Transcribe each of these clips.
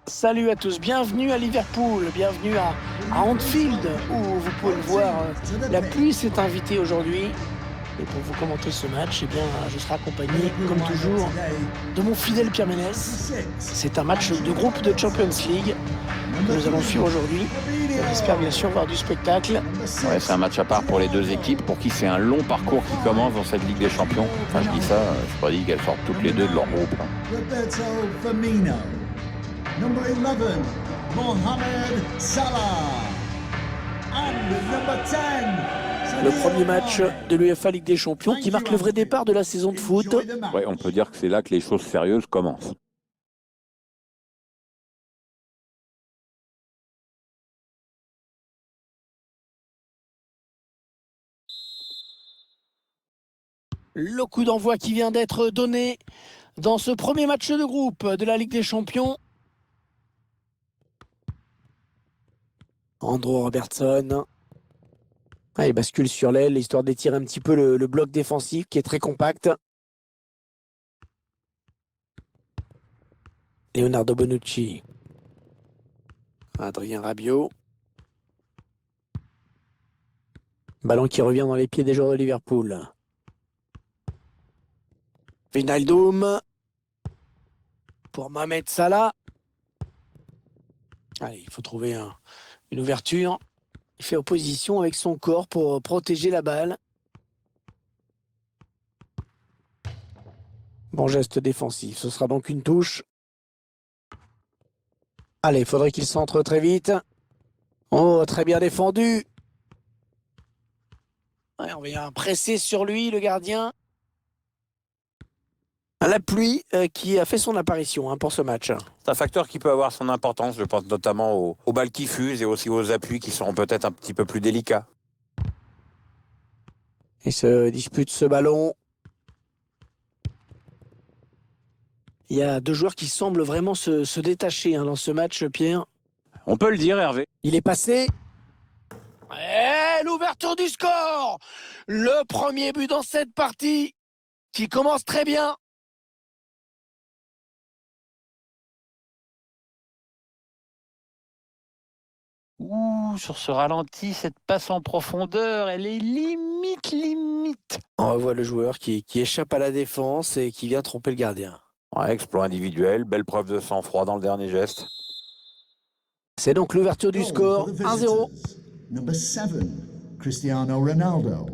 Salut à tous, bienvenue à Liverpool, bienvenue à Anfield où vous pouvez le voir, la pluie s'est invitée aujourd'hui. Et pour vous commenter ce match, eh bien, je serai accompagné, comme toujours, de mon fidèle Pierre Ménès. C'est un match de groupe de Champions League que nous allons suivre aujourd'hui. On espère bien sûr voir du spectacle. Ouais, c'est un match à part pour les deux équipes, pour qui c'est un long parcours qui commence dans cette Ligue des Champions. Enfin, je dis ça, je suis pas dit qu'elles sortent toutes les deux de leur groupe. Roberto Firmino. Number 11, Mohamed Salah. And number 10. Le premier match de l'UEFA Ligue des Champions qui marque le vrai départ de la saison de foot. Ouais, on peut dire que c'est là que les choses sérieuses commencent. Le coup d'envoi qui vient d'être donné dans ce premier match de groupe de la Ligue des Champions. Andrew Robertson. Il bascule sur l'aile, histoire d'étirer un petit peu le bloc défensif qui est très compact. Leonardo Bonucci. Adrien Rabiot. Ballon qui revient dans les pieds des joueurs de Liverpool. Wijnaldum. Pour Mohamed Salah. Allez, il faut trouver une ouverture. Il fait opposition avec son corps pour protéger la balle. Bon geste défensif, ce sera donc une touche. Allez, il faudrait qu'il centre très vite. Oh, très bien défendu. Ouais, on vient presser sur lui, le gardien. La pluie qui a fait son apparition pour ce match. C'est un facteur qui peut avoir son importance, je pense notamment aux balles qui fusent et aussi aux appuis qui seront peut-être un petit peu plus délicats. Il se dispute ce ballon. Il y a deux joueurs qui semblent vraiment se détacher dans ce match, Pierre. On peut le dire, Hervé. Il est passé. Et l'ouverture du score. Le premier but dans cette partie qui commence très bien. Ouh, sur ce ralenti, cette passe en profondeur, elle est limite. On revoit le joueur qui échappe à la défense et qui vient tromper le gardien. Ouais, exploit individuel, belle preuve de sang-froid dans le dernier geste. C'est donc l'ouverture du score, 1-0. Number 7, Cristiano Ronaldo.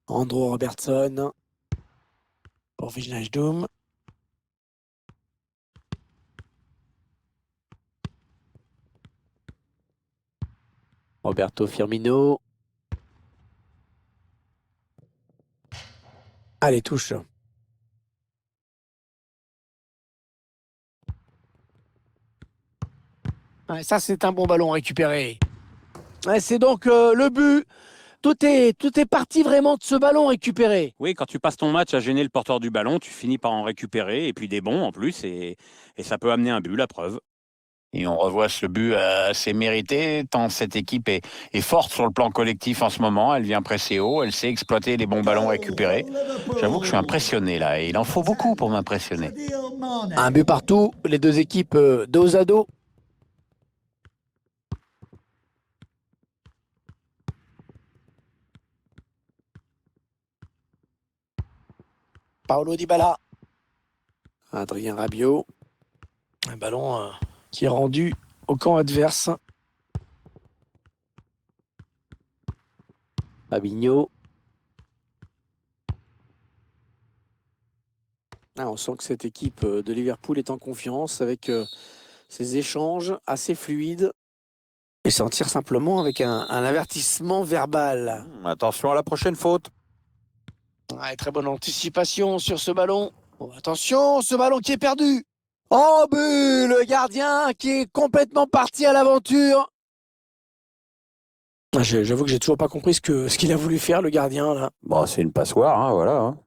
Andrew Robertson. Pour Wijnaldum. Roberto Firmino. Allez, touche. Ouais, ça, c'est un bon ballon récupéré. Ouais, c'est donc le but. Tout est parti vraiment de ce ballon récupéré. Oui, quand tu passes ton match à gêner le porteur du ballon, tu finis par en récupérer, et puis des bons en plus, et ça peut amener un but, la preuve. Et on revoit ce but assez mérité, tant cette équipe est forte sur le plan collectif en ce moment. Elle vient presser haut, elle sait exploiter les bons ballons récupérés. J'avoue que je suis impressionné là, et il en faut beaucoup pour m'impressionner. Un but partout, les deux équipes dos à dos. Paulo Dybala. Adrien Rabiot. Un ballon qui est rendu au camp adverse. Fabinho. On sent que cette équipe de Liverpool est en confiance avec ces échanges assez fluides. Et s'en tire simplement avec un avertissement verbal. Attention à la prochaine faute. Ouais, très bonne anticipation sur ce ballon. Oh, attention, ce ballon qui est perdu. Oh, but, le gardien qui est complètement parti à l'aventure. J'avoue que j'ai toujours pas compris ce qu'il a voulu faire, le gardien, là. Bon, c'est une passoire, hein, voilà. Hein.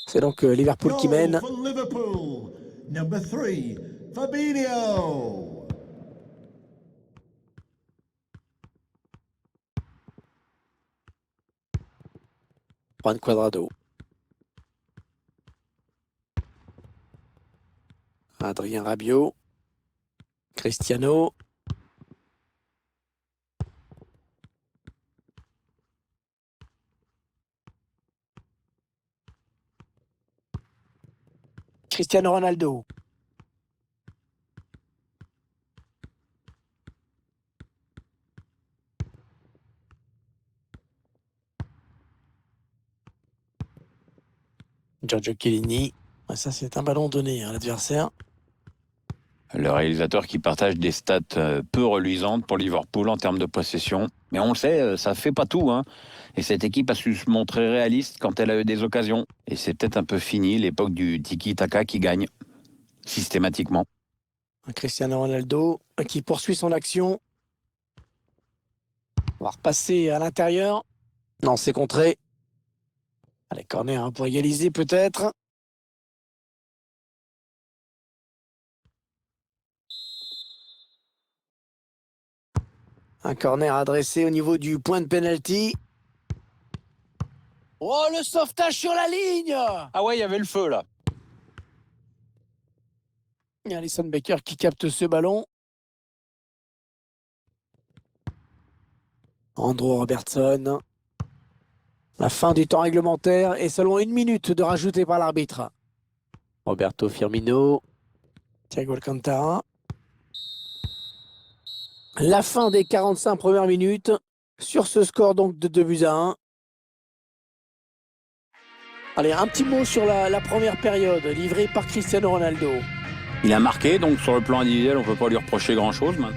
C'est donc Liverpool qui mène. For Liverpool, number 3, Fabinho. Juan Cuadrado. Adrien Rabiot. Cristiano. Cristiano Ronaldo. Giorgio Chiellini. Ça, c'est un ballon donné à l'adversaire. Le réalisateur qui partage des stats peu reluisantes pour Liverpool en termes de possession. Mais on le sait, ça fait pas tout, hein. Et cette équipe a su se montrer réaliste quand elle a eu des occasions. Et c'est peut-être un peu fini l'époque du tiki-taka qui gagne, systématiquement. Cristiano Ronaldo qui poursuit son action. On va repasser à l'intérieur. Non, c'est contré. Allez, corner pour égaliser peut-être. Un corner adressé au niveau du point de pénalty. Oh, le sauvetage sur la ligne! Ah ouais, il y avait le feu là. Et Alisson Becker qui capte ce ballon. Andrew Robertson. La fin du temps réglementaire et seulement 1 minute de rajouter par l'arbitre. Roberto Firmino. Thiago Alcantara. La fin des 45 premières minutes sur ce score donc de 2-1. Allez, un petit mot sur la première période livrée par Cristiano Ronaldo. Il a marqué, donc sur le plan individuel, on peut pas lui reprocher grand-chose maintenant.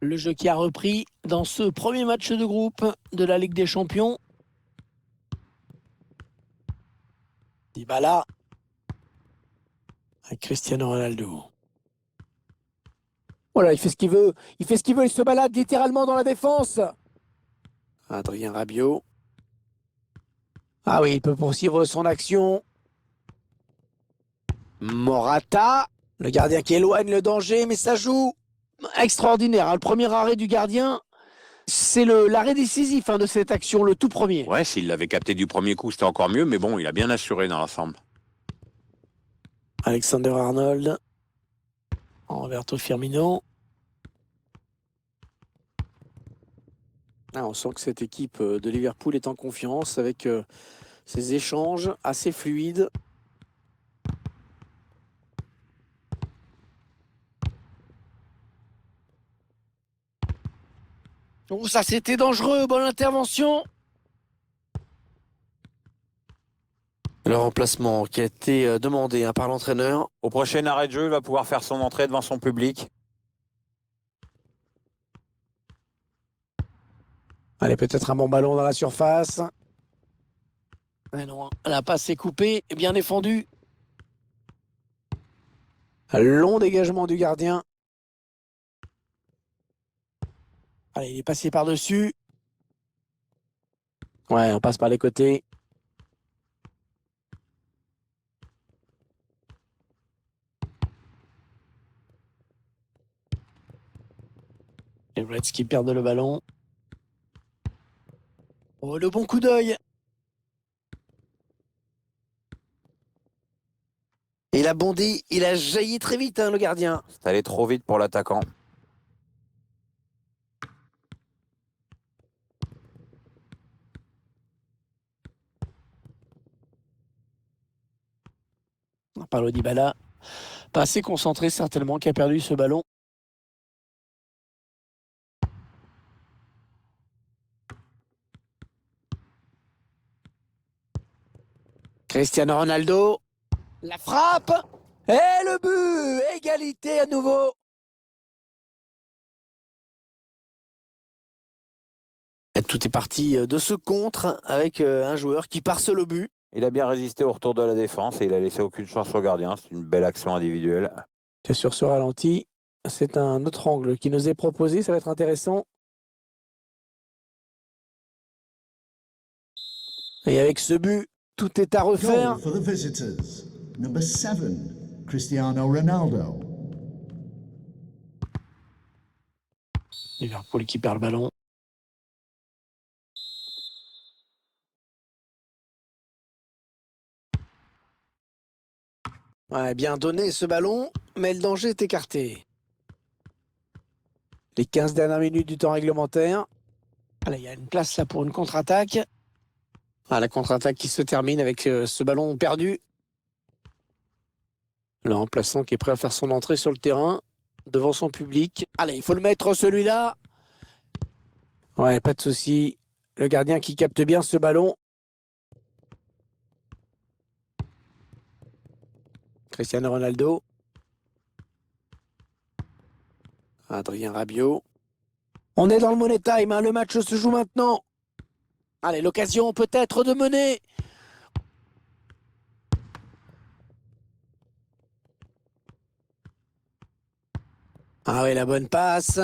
Le jeu qui a repris dans ce premier match de groupe de la Ligue des Champions. Dybala avec Cristiano Ronaldo. Voilà, il fait ce qu'il veut. Il fait ce qu'il veut. Il se balade littéralement dans la défense. Adrien Rabiot. Ah oui, il peut poursuivre son action. Morata. Le gardien qui éloigne le danger, mais ça joue. Extraordinaire. Le premier arrêt du gardien, c'est l'arrêt décisif de cette action, le tout premier. Ouais, s'il l'avait capté du premier coup, c'était encore mieux, mais bon, il a bien assuré dans l'ensemble. Alexander-Arnold. Roberto Firmino. On sent que cette équipe de Liverpool est en confiance avec ces échanges assez fluides. Oh, ça c'était dangereux, bonne intervention. Le remplacement qui a été demandé par l'entraîneur. Au prochain arrêt de jeu, il va pouvoir faire son entrée devant son public. Allez, peut-être un bon ballon dans la surface. Mais non, la passe est coupée et bien défendue. Long dégagement du gardien. Allez, il est passé par-dessus. Ouais, on passe par les côtés. Les Reds qui perdent le ballon. Oh, le bon coup d'œil. Il a bondi, il a jailli très vite, le gardien. C'est allé trop vite pour l'attaquant. Paulo Dybala, pas assez concentré certainement, qui a perdu ce ballon. Cristiano Ronaldo, la frappe et le but, égalité à nouveau. Et tout est parti de ce contre avec un joueur qui part seul au but. Il a bien résisté au retour de la défense et il a laissé aucune chance au gardien. C'est une belle action individuelle. C'est sur ce ralenti, c'est un autre angle qui nous est proposé, ça va être intéressant. Et avec ce but, tout est à refaire. Goal for the visitors. Number 7, Cristiano Ronaldo. Liverpool qui perd le ballon. Ouais, bien donné ce ballon, mais le danger est écarté. Les 15 dernières minutes du temps réglementaire. Allez, il y a une place là pour une contre-attaque. Ah, la contre-attaque qui se termine avec ce ballon perdu. Le remplaçant qui est prêt à faire son entrée sur le terrain, devant son public. Allez, il faut le mettre celui-là. Ouais, pas de souci. Le gardien qui capte bien ce ballon. Cristiano Ronaldo. Adrien Rabiot. On est dans le money time, hein. Le match se joue maintenant. Allez, l'occasion peut-être de mener. Ah oui, la bonne passe.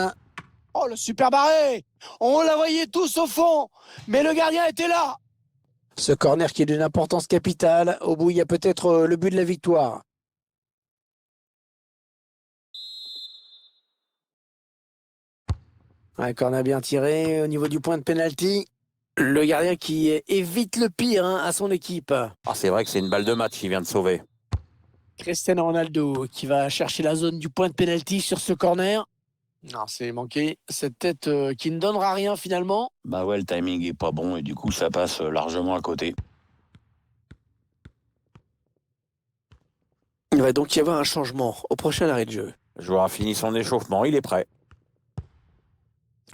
Oh, le super barré. On la voyait tous au fond, mais le gardien était là. Ce corner qui est d'une importance capitale. Au bout, il y a peut-être le but de la victoire. Un corner bien tiré au niveau du point de pénalty. Le gardien qui évite le pire, hein, à son équipe. Ah, c'est vrai que c'est une balle de match qu'il vient de sauver. Cristiano Ronaldo qui va chercher la zone du point de pénalty sur ce corner. Non, c'est manqué. Cette tête qui ne donnera rien finalement. Bah ouais, le timing est pas bon et du coup ça passe largement à côté. Il va donc y avoir un changement au prochain arrêt de jeu. Le joueur a fini son échauffement, il est prêt.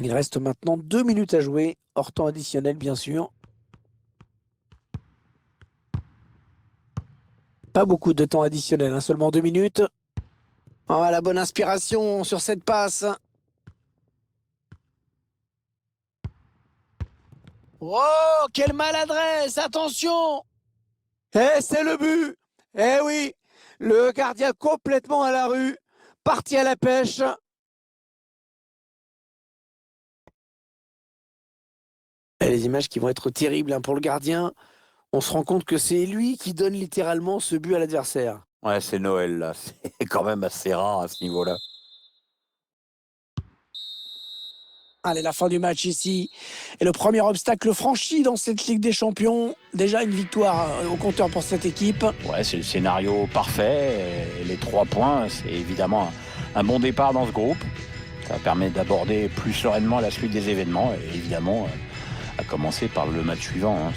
Il reste maintenant 2 minutes à jouer, hors temps additionnel bien sûr. Pas beaucoup de temps additionnel, hein, seulement 2 minutes. Oh, la bonne inspiration sur cette passe. Oh, quelle maladresse! Attention! Eh, c'est le but! Eh oui! Le gardien complètement à la rue, parti à la pêche. Et les images qui vont être terribles, hein, pour le gardien. On se rend compte que c'est lui qui donne littéralement ce but à l'adversaire. Ouais, c'est Noël là, c'est quand même assez rare à ce niveau-là. Allez, la fin du match ici. Et le premier obstacle franchi dans cette Ligue des Champions. Déjà une victoire au compteur pour cette équipe. Ouais, c'est le scénario parfait. Et les 3 points, c'est évidemment un bon départ dans ce groupe. Ça permet d'aborder plus sereinement la suite des événements et évidemment à commencer par le match suivant, hein.